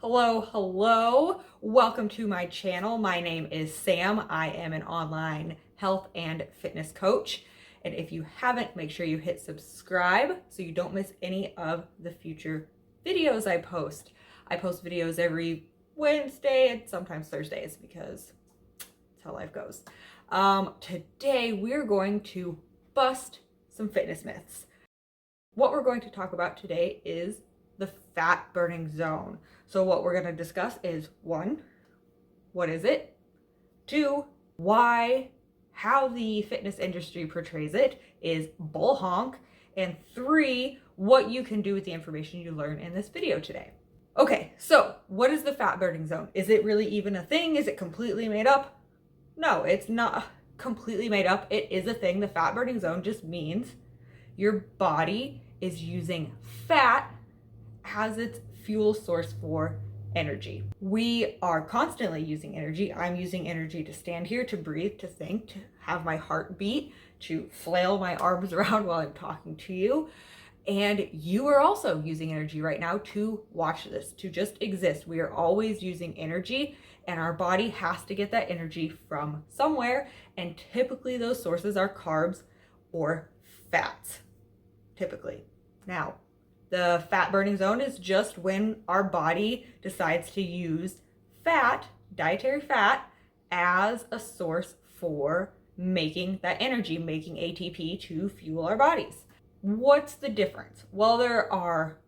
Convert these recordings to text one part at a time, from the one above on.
Hello. Welcome to my channel. My name is Sam. I am an online health and fitness coach. And if you haven't, make sure you hit subscribe so you don't miss any of the future videos I post. I post videos every Wednesday and sometimes Thursdays because that's how life goes. Today we're going to bust some fitness myths. What we're going to talk about today is the fat burning zone. So what we're going to discuss is 1, what is it? 2, why, how the fitness industry portrays it is bull honk. And 3, what you can do with the information you learn in this video today. Okay, so what is the fat burning zone? Is it really even a thing? Is it completely made up? No, it's not completely made up. It is a thing. The fat burning zone just means your body is using fat as its fuel source for energy. We are constantly using energy. I'm using energy to stand here, to breathe, to think, to have my heart beat, to flail my arms around while I'm talking to you. And you are also using energy right now to watch this, to just exist. We are always using energy, and our body has to get that energy from somewhere. And typically those sources are carbs or fats, typically. Now, the fat burning zone is just when our body decides to use fat, dietary fat, as a source for making that energy, making ATP to fuel our bodies. What's the difference? Well, there are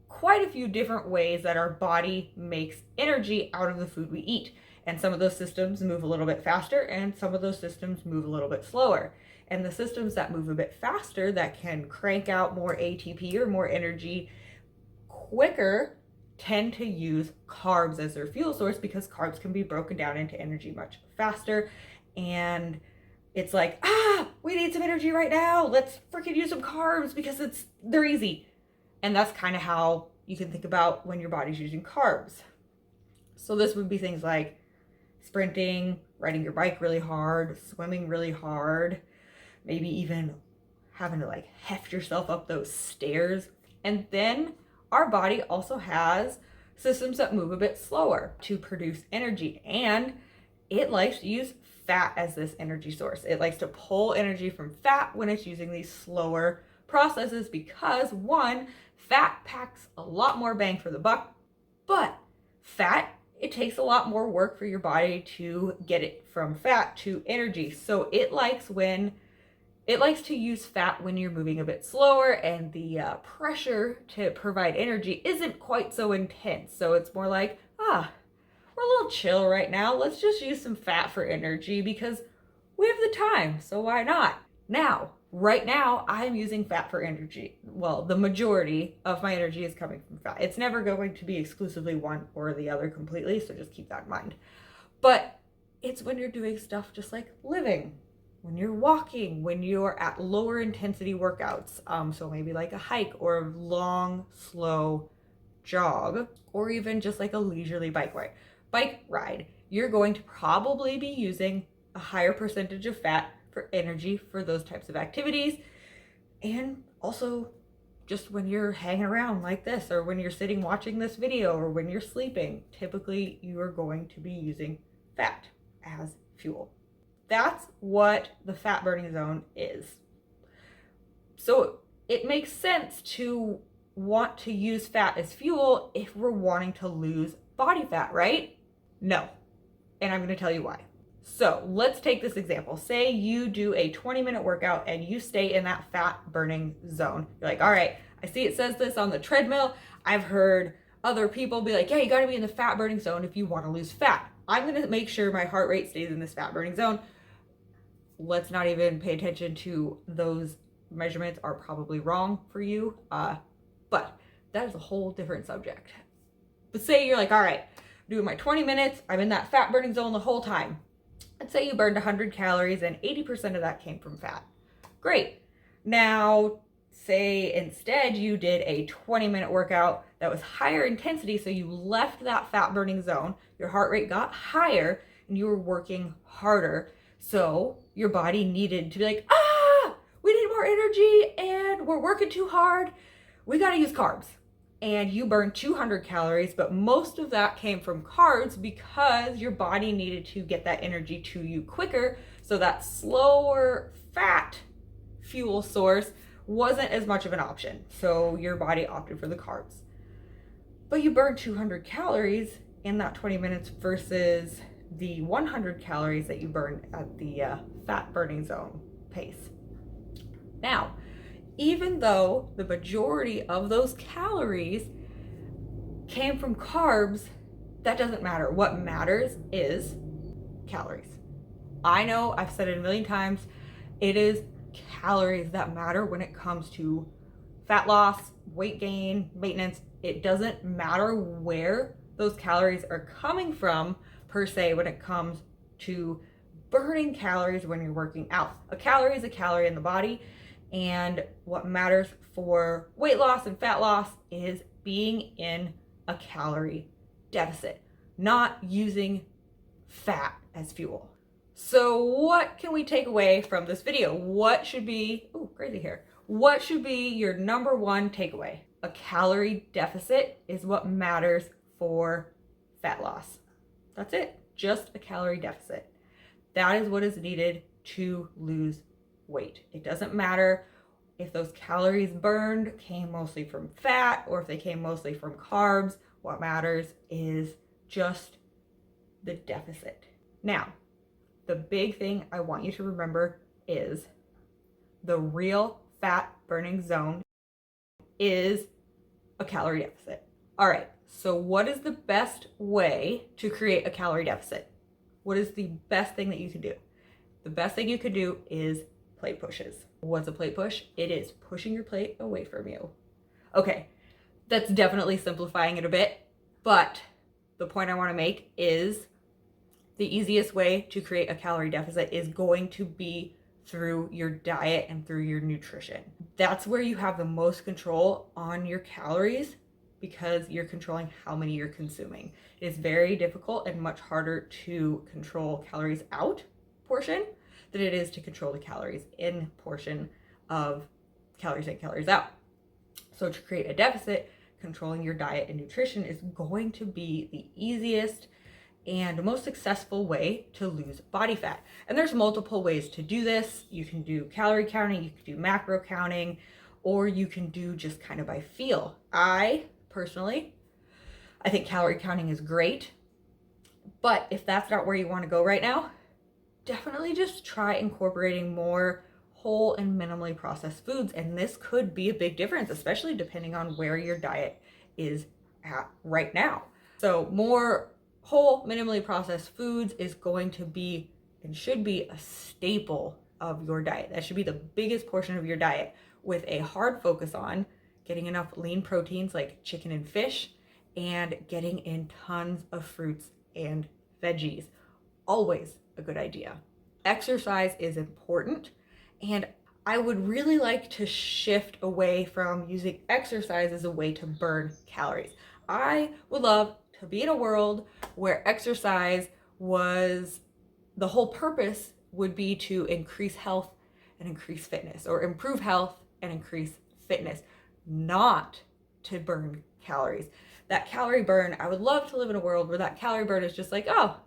quite a few different ways that our body makes energy out of the food we eat. And some of those systems move a little bit faster and some of those systems move a little bit slower. And the systems that move a bit faster, that can crank out more ATP or more energy quicker, tend to use carbs as their fuel source because carbs can be broken down into energy much faster. And it's like, we need some energy right now. Let's freaking use some carbs because they're easy. And that's kind of how you can think about when your body's using carbs. So this would be things like sprinting, riding your bike really hard, swimming really hard, maybe even having to heft yourself up those stairs. And then our body also has systems that move a bit slower to produce energy, and it likes to use fat as this energy source. It likes to pull energy from fat when it's using these slower processes because, 1, fat packs a lot more bang for the buck, but fat, it takes a lot more work for your body to get it from fat to energy. So it likes to use fat when you're moving a bit slower and the pressure to provide energy isn't quite so intense. So it's more like, we're a little chill right now. Let's just use some fat for energy because we have the time. So why not? Right now, I'm using fat for energy. Well, the majority of my energy is coming from fat. It's never going to be exclusively one or the other completely. So just keep that in mind. But it's when you're doing stuff just like living, when you're walking, when you're at lower intensity workouts, so maybe like a hike or a long, slow jog, or even just like a leisurely bike ride, you're going to probably be using a higher percentage of fat for energy for those types of activities. And also just when you're hanging around like this, or when you're sitting watching this video, or when you're sleeping, typically you are going to be using fat as fuel. That's what the fat burning zone is. So it makes sense to want to use fat as fuel if we're wanting to lose body fat, right? No. And I'm going to tell you why. So let's take this example. Say you do a 20-minute workout and you stay in that fat burning zone. You're like, all right, I see it says this on the treadmill. I've heard other people be like, yeah, you got to be in the fat burning zone if you want to lose fat. I'm going to make sure my heart rate stays in this fat burning zone. Let's not even pay attention to those measurements are probably wrong for you. But that is a whole different subject. But say you're like, all right, I'm doing my 20 minutes. I'm in that fat burning zone the whole time. Let's say you burned 100 calories and 80% of that came from fat. Great. Now, say instead you did a 20-minute workout that was higher intensity, so you left that fat burning zone, your heart rate got higher, and you were working harder. So your body needed to be like, we need more energy and we're working too hard. We got to use carbs. and you burned 200 calories, but most of that came from carbs because your body needed to get that energy to you quicker. So that slower fat fuel source wasn't as much of an option. So your body opted for the carbs. But you burned 200 calories in that 20 minutes versus the 100 calories that you burned at the fat burning zone pace. Now, even though the majority of those calories came from carbs, that doesn't matter. What matters is calories. I know I've said it a million times, it is calories that matter when it comes to fat loss, weight gain, maintenance. It doesn't matter where those calories are coming from per se when it comes to burning calories when you're working out. A calorie is a calorie in the body. And what matters for weight loss and fat loss is being in a calorie deficit, not using fat as fuel. So what can we take away from this video? What should be, crazy hair. What should be your number one takeaway? A calorie deficit is what matters for fat loss. That's it, just a calorie deficit. That is what is needed to lose weight. It doesn't matter if those calories burned came mostly from fat or if they came mostly from carbs. What matters is just the deficit. Now, the big thing I want you to remember is the real fat burning zone is a calorie deficit. All right, so what is the best way to create a calorie deficit? What is the best thing that you can do? The best thing you could do is plate pushes. What's a plate push? It is pushing your plate away from you. Okay, that's definitely simplifying it a bit, but the point I want to make is the easiest way to create a calorie deficit is going to be through your diet and through your nutrition. That's where you have the most control on your calories because you're controlling how many you're consuming. It is very difficult and much harder to control calories out portion than it is to control the calories in portion of calories in, calories out. So to create a deficit, controlling your diet and nutrition is going to be the easiest and most successful way to lose body fat. And there's multiple ways to do this. You can do calorie counting, you can do macro counting, or you can do just kind of by feel. I think calorie counting is great, but if that's not where you want to go right now, definitely just try incorporating more whole and minimally processed foods. And this could be a big difference, especially depending on where your diet is at right now. So more whole, minimally processed foods is going to be and should be a staple of your diet. That should be the biggest portion of your diet, with a hard focus on getting enough lean proteins like chicken and fish and getting in tons of fruits and veggies. Always a good idea. Exercise is important, and I would really like to shift away from using exercise as a way to burn calories. I would love to be in a world where exercise was the whole purpose would be to increase health and increase fitness, or improve health and increase fitness, not to burn calories. That calorie burn, I would love to live in a world where that calorie burn is just like, oh,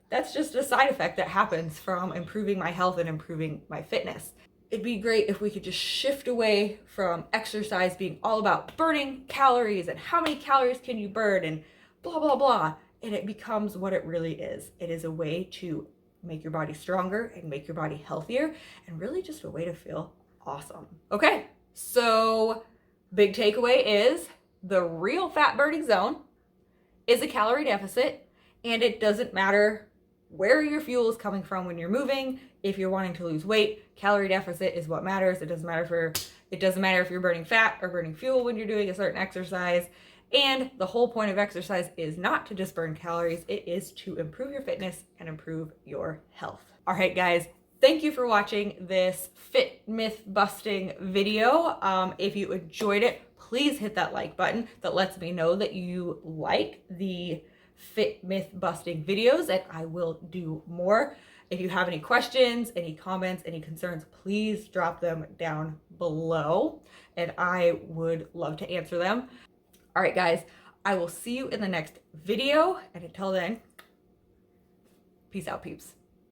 that's just a side effect that happens from improving my health and improving my fitness. It'd be great if we could just shift away from exercise being all about burning calories and how many calories can you burn and blah, blah, blah. And it becomes what it really is. It is a way to make your body stronger and make your body healthier, and really just a way to feel awesome. Okay, so big takeaway is the real fat burning zone is a calorie deficit, and it doesn't matter where your fuel is coming from when you're moving. If you're wanting to lose weight, calorie deficit is what matters. It doesn't matter if you're burning fat or burning fuel when you're doing a certain exercise. And the whole point of exercise is not to just burn calories, it is to improve your fitness and improve your health. All right, guys, thank you for watching this fit myth busting video. If you enjoyed it, please hit that like button. That lets me know that you like the fit myth busting videos, and I will do more. If you have any questions, any comments, any concerns, please drop them down below and I would love to answer them. All right, guys, I will see you in the next video. And until then, peace out, peeps.